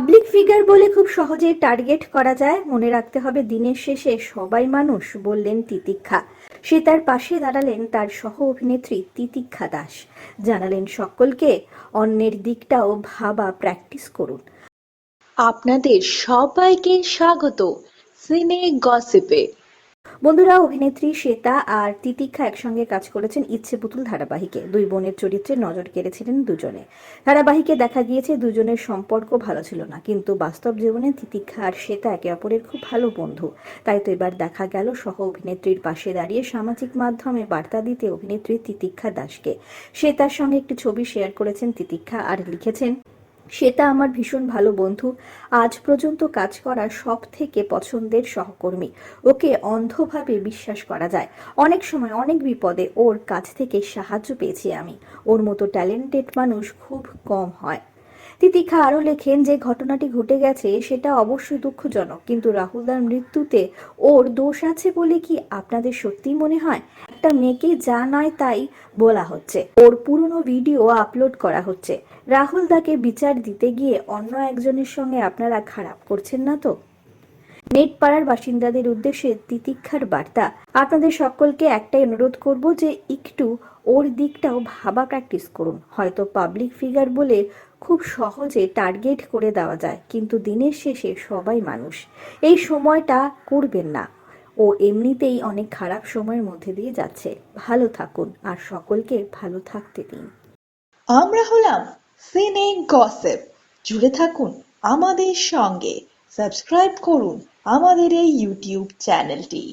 Public figure বলে খুব সহজে টার্গেট করা যায়, মনে রাখতে হবে দিনের শেষে সবাই মানুষ, বললেন তিতিক্ষা। সে তার পাশে দাঁড়ালেন তার সহ অভিনেত্রী তিতিক্ষা দাস। জানালেন সকলকে অন্যের দিকটাও ভাবা প্র্যাকটিস করুন। আপনাদের সবাইকে স্বাগত সিনে গসিপে। বন্ধুরা, অভিনেত্রী শ্বেতা আর তিতিক্ষা একসঙ্গে কাজ করেছেন ইচ্ছে পুতুল ধারাবাহিকে। দুই বোনের চরিত্রে নজর কেড়েছিলেন দুজনে। ধারাবাহিকে দেখা গিয়েছে দুজনের সম্পর্ক ভালো ছিল না, কিন্তু বাস্তব জীবনে তিতিক্ষা আর শ্বেতা একে অপরের খুব ভালো বন্ধু। তাই তো এবার দেখা গেল সহ অভিনেত্রীর পাশে দাঁড়িয়ে সামাজিক মাধ্যমে বার্তা দিতে অভিনেত্রী তিতিক্ষা দাসকে। শ্বেতার সঙ্গে একটি ছবি শেয়ার করেছেন তিতিক্ষা আর লিখেছেন, শ্বেতা আমার ভীষণ ভালো বন্ধু, আজ পর্যন্ত কাজ করা সব থেকে পছন্দের সহকর্মী। ওকে অন্ধভাবে বিশ্বাস করা যায়। অনেক সময় অনেক বিপদে ওর কাছ থেকে সাহায্য পেয়েছি আমি। ওর মতো ট্যালেন্টেড মানুষ খুব কম হয়। তিতিক্ষা আরও লেখেন, যে ঘটনাটি ঘটে গেছে সেটা অবশ্যই দুঃখজনক, কিন্তু রাহুলদার মৃত্যুতে ওর দোষ আছে বলে কি আপনাদের সত্যিই মনে হয়? একটা মেয়েকে যা নয় তাই বলা হচ্ছে, ওর পুরনো ভিডিও আপলোড করা হচ্ছে। রাহুল দাকে বিচার দিতে গিয়ে অন্য একজনের সঙ্গে আপনারা খারাপ করছেন না তো? নেট পাড়ার বাসিন্দাদের উদ্দেশ্যে তিতিক্ষার বার্তা, আপনাদের সকলকে একটাই অনুরোধ করব যে একটু ওর দিকটাও ভাবা প্র্যাকটিস করুন। হয়তো পাবলিক ফিগার বলে খুব সহজে টার্গেট করে দেওয়া যায়, কিন্তু দিনের শেষে সবাই মানুষ। এই সময়টা করবেন না। ও এমনিতেই অনেক খারাপ সময়ের মধ্যে দিয়ে যাচ্ছে। ভালো থাকুন আর সকলকে ভালো থাকতে দিন। আমরা হলাম সিনে গসিপ। জুড়ে থাকুন আমাদের সঙ্গে, সাবস্ক্রাইব করুন আমাদের এই ইউটিউব চ্যানেলটি।